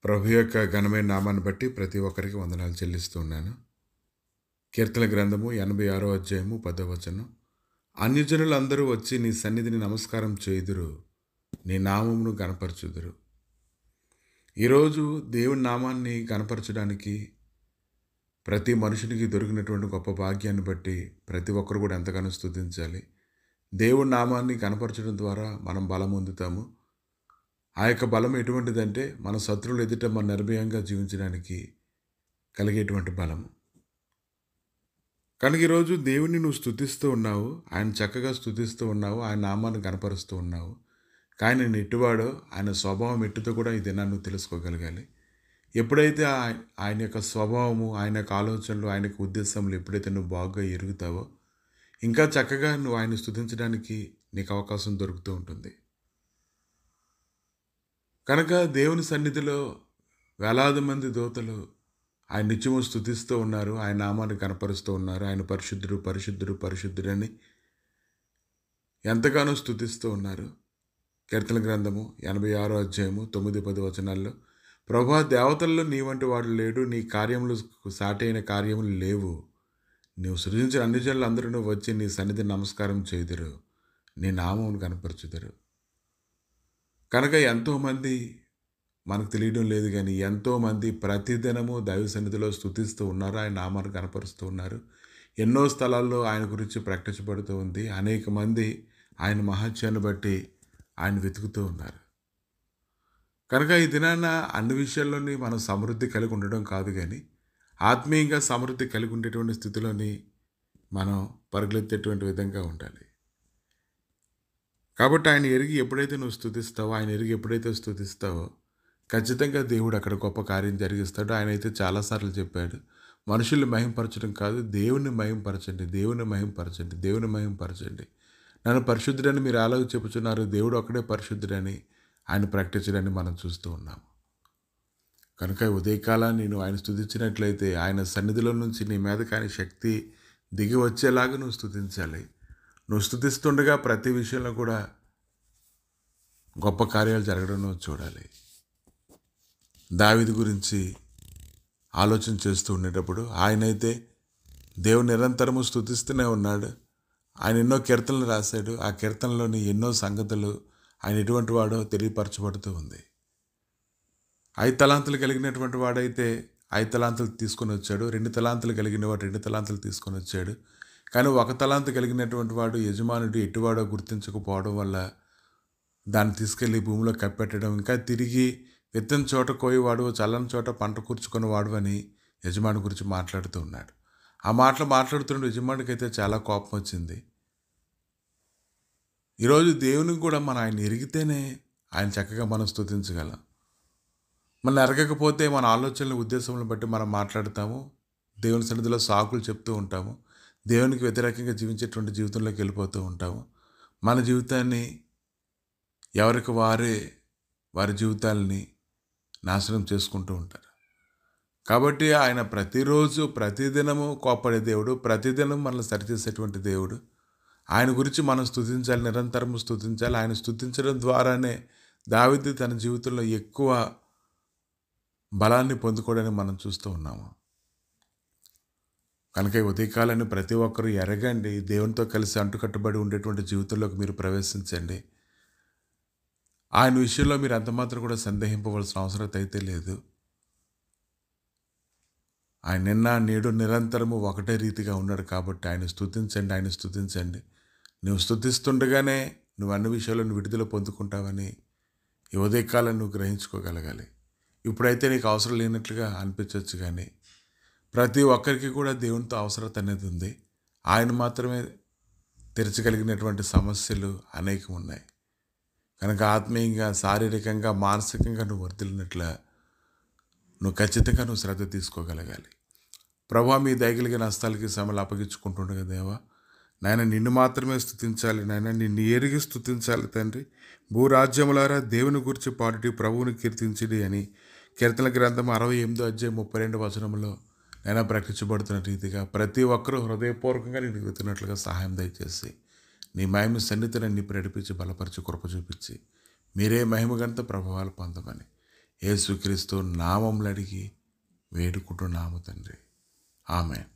ప్రభు యొక్క ఘనమైన నామాన్ని బట్టి ప్రతి ఒక్కరికి వందనాలు చెల్లిస్తూ ఉన్నాను. కీర్తన గ్రంథము 86వ అధ్యాయము 10వ వచనం. అన్యజనులందరూ వచ్చి నీ సన్నిధిని నమస్కారం చేయుదురు, నీ నామమును గణపరచుదురు. ఈరోజు దేవుని నామాన్ని గణపరచడానికి ప్రతి మనుషునికి దొరికినటువంటి గొప్ప భాగ్యాన్ని బట్టి ప్రతి ఒక్కరు కూడా ఎంతగానో స్తుతించాలి. దేవుని నామాన్ని గణపరచడం ద్వారా మనం బలం పొందుతాము. ఆ యొక్క బలం ఎటువంటిదంటే మన శత్రువులు ఎదుట మన నిర్భయంగా జీవించడానికి కలిగేటువంటి బలము. కనుక ఈరోజు దేవుణ్ణి నువ్వు స్తుతిస్తూ ఉన్నావు, ఆయన చక్కగా స్తుతిస్తూ ఉన్నావు, ఆయన నామాన్ని గణపరుస్తూ ఉన్నావు. కానీ నేను ఎట్టువాడో ఆయన స్వభావం ఎట్టుతో కూడా ఈ దినాన్ని నువ్వు తెలుసుకోగలగాలి. ఎప్పుడైతే ఆయన యొక్క స్వభావము, ఆయన యొక్క ఆలోచనలు, ఆయన యొక్క ఉద్దేశములు ఎప్పుడైతే నువ్వు బాగా ఎరుగుతావో ఇంకా చక్కగా నువ్వు ఆయన స్తుతించడానికి నీకు అవకాశం దొరుకుతూ ఉంటుంది. కనుక దేవుని సన్నిధిలో వేలాది మంది దూతలు ఆయన నిత్యము స్తుతిస్తూ ఉన్నారు, ఆయన నామాన్ని కనపరుస్తూ ఉన్నారు. ఆయన పరిశుద్ధుడు పరిశుద్ధుడు పరిశుద్ధుడని ఎంతగానో స్తుతిస్తూ ఉన్నారు. కీర్తన గ్రంథము 86వ అధ్యాయము 9-10 వచనాల్లో, ప్రభా దేవతల్లో నీ వంటి వాడు లేడు, నీ కార్యములు సాటి అయిన కార్యములు లేవు. నీవు సృజించిన అన్ని జనులు అందరూ వచ్చి నీ సన్నిధిని నమస్కారం చేయుదురు, నీ నామమును కనపరచుదురు. కనుక ఎంతోమంది మనకు తెలియడం లేదు, కానీ ఎంతోమంది ప్రతిదినము దైవ సన్నిధిలో స్తుతిస్తూ ఉన్నారు, ఆయన నామాన్ని కనపరుస్తూ ఉన్నారు. ఎన్నో స్థలాల్లో ఆయన గురించి ప్రకటించబడుతూ ఉంది. అనేక మంది ఆయన మహత్యాన్ని బట్టి ఆయన వెతుకుతూ ఉన్నారు. కనుక ఈ దినాన అన్ని విషయాల్లోని మనం సమృద్ధి కలిగి ఉండడం కాదు, కానీ ఆత్మీయంగా సమృద్ధి కలిగి ఉండేటువంటి స్థితిలోని మనం పరుగులెత్తేటువంటి విధంగా ఉండాలి. కాబట్టి ఆయన ఎరిగి ఎప్పుడైతే నువ్వు స్తుతిస్తావో, ఆయన ఎరిగి ఎప్పుడైతే స్తుతిస్తావో ఖచ్చితంగా దేవుడు అక్కడ గొప్ప కార్యం జరిగిస్తాడు. ఆయన అయితే చాలాసార్లు చెప్పాడు, మనుషుల్ని మహింపరచడం కాదు, దేవుని మహింపరచండి, దేవుని మహింపరచండి, దేవుని మహింపరచండి. నన్ను పరిశుద్ధుడని మీరు అలాగ చెప్పుచున్నారు, దేవుడు ఒక్కడే పరిశుద్ధుడని ఆయన ప్రకటించడాన్ని మనం చూస్తూ ఉన్నాము. కనుక ఉదయకాలాన్ని నువ్వు ఆయన స్తుతించినట్లయితే ఆయన సన్నిధిలో నుంచి నీ మీదకి ఆయన శక్తి దిగి వచ్చేలాగా నువ్వు స్తుతించాలి. నువ్వు స్తుతిస్తుండగా ప్రతి విషయంలో కూడా గొప్ప కార్యాలు జరగడం నువ్వు చూడాలి. దావీదు గురించి ఆలోచన చేస్తూ ఉండేటప్పుడు ఆయనైతే దేవుని నిరంతరము స్తుతిస్తూనే ఉన్నాడు. ఆయన ఎన్నో కీర్తనలు రాశాడు. ఆ కీర్తనలోని ఎన్నో సంగతులు ఆయన ఎటువంటి వాడో తెలియపరచబడుతూ ఉంది. 5 తలాంతులు కలిగినటువంటి వాడైతే 5 తలాంతులు తీసుకొని వచ్చాడు. 2 తలాంతులు కలిగిన వాడు 2 తలాంతులు తీసుకొని వచ్చాడు. కానీ 1 తలాంతు కలిగినటువంటి వాడు యజమానుడు ఎటువాడో గుర్తించకపోవడం వల్ల దాన్ని తీసుకెళ్ళి భూమిలో కప్పెట్టడం, ఇంకా తిరిగి విత్తని చోట కోయేవాడు, చల్లని చోట పంట కూర్చుకునేవాడు అని యజమాని గురించి మాట్లాడుతూ ఉన్నాడు. ఆ మాటలు మాట్లాడుతున్న యజమానికి అయితే చాలా కోపం వచ్చింది. ఈరోజు దేవునికి కూడా మనం ఆయన ఎరిగితేనే ఆయన చక్కగా మనం స్తుతించగలం. మనం ఎరగకపోతే మన ఆలోచనల ఉద్దేశములను బట్టి మనం మాట్లాడతాము, దేవుని సన్నిధిలో సాకులు చెప్తూ ఉంటాము, దేవునికి వ్యతిరేకంగా జీవించేటువంటి జీవితంలోకి వెళ్ళిపోతూ ఉంటాము. మన జీవితాన్ని ఎవరికి వారి జీవితాలని నాశనం చేసుకుంటూ ఉంటారు. కాబట్టి ఆయన ప్రతిరోజు ప్రతిదినము కోపడే దేవుడు, ప్రతిదినం మనల్ని సరిచేసేటువంటి దేవుడు. ఆయన గురించి మనం స్తుతించాలి, నిరంతరము స్తుతించాలి. ఆయన స్తుతించడం ద్వారానే దావీదు తన జీవితంలో ఎక్కువ బలాన్ని పొందుకోవడానికి మనం చూస్తూ ఉన్నాము. కనుక ఈ ఉదయకాలాన్ని ప్రతి ఒక్కరూ ఎరగండి, దేవునితో కలిసి అంటుకట్టుబడి ఉండేటువంటి జీవితంలోకి మీరు ప్రవేశించండి. ఆయన విషయంలో మీరు అంతమాత్రం కూడా సందేహింపవలసిన అవసరం అయితే లేదు. ఆయన నిన్న నేడు నిరంతరము ఒకటే రీతిగా ఉన్నాడు. కాబట్టి ఆయన స్తుతించండి, ఆయన స్తుతించండి. నువ్వు స్తుతిస్తుండగానే నువ్వు అన్ని విషయాలను విడుదల పొందుకుంటావని ఈ ఉదయకాలం నువ్వు గ్రహించుకోగలగాలి. ఇప్పుడైతే నీకు అవసరం లేనట్లుగా అనిపించవచ్చు, కానీ ప్రతి ఒక్కరికి కూడా దేవునితో అవసరత అనేది ఉంది. ఆయన మాత్రమే తీర్చగలిగినటువంటి సమస్యలు అనేకం ఉన్నాయి. కనుక ఆత్మీయంగా, శారీరకంగా, మానసికంగా నువ్వు వర్ధిల్లినట్ల నువ్వు ఖచ్చితంగా నువ్వు శ్రద్ధ తీసుకోగలగాలి. ప్రభా మీ దయగలిగిన హస్తాలకి శ్రమలు అప్పగించుకుంటుండగా దేవా, నాయన నిన్ను మాత్రమే స్తుతించాలి, నాయన నిన్ను ఎరిగి స్తుతించాలి తండ్రి. భూరాజ్యములారా దేవుని గురించి పాడుటి, ప్రభువుని కీర్తించిడి అని కీర్తన గ్రంథం 68వ అధ్యాయం 32వ వచనంలో నేను ప్రకటించబడుతున్న రీతిగా ప్రతి ఒక్కరూ హృదయపూర్వకంగా నేను వెతున్నట్లుగా సహాయం దయచేసి నీ మహిమ సన్నిధిని నడిపించి బలపరిచి కృప చూపించి మీరే మహిమ గంట ప్రభావాలు పొందమని యేసుక్రీస్తు నామములు అడిగి వేడుకుంటున్నాము తండ్రి. ఆమేన్.